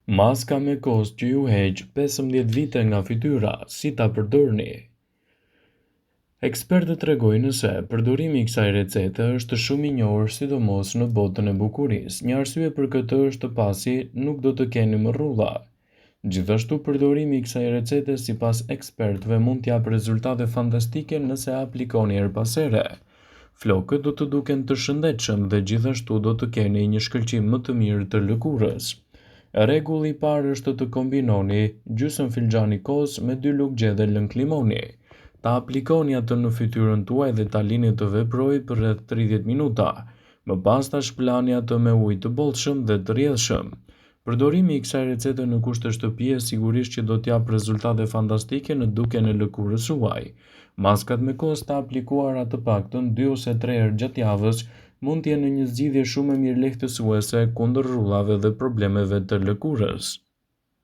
Maska me kos që ju heq 15 vite nga fytyra, si ta përdorni? Ekspertët tregojnë se përdorimi i kësaj recete është shumë i njohur sidomos në botën e bukurisë. Një arsye për këtë është pasi nuk do të keni më rrulla. Gjithashtu, përdorimi i kësaj recete sipas ekspertëve mund t'japë rezultate fantastike nëse aplikoni her pas here. Flokët do të duken të shëndetshëm dhe gjithashtu do të keni një shkëlqim më të mirë të lëkurës. Rregulli i parë është të kombinoni gjysmë filxhani kos me 2 lugë gjedhe lëng limoni. Ta aplikoni atë në fytyrën tuaj dhe ta lini të veprojë për rreth 30 minuta. Më pas ta shpëlani atë me ujë të bollshëm dhe të rrjedhshëm. Përdorimi i kësaj recete në kushte shtëpie sigurisht që do t'japë rezultate fantastike në dukjen e lëkurës suaj. Maskat me kos të aplikuara të paktën 2 ose 3 herë gjatë javës mund të jenë një zgjidhje shumë e mirë lehtësuese kundër rrullave dhe problemeve të lëkurës.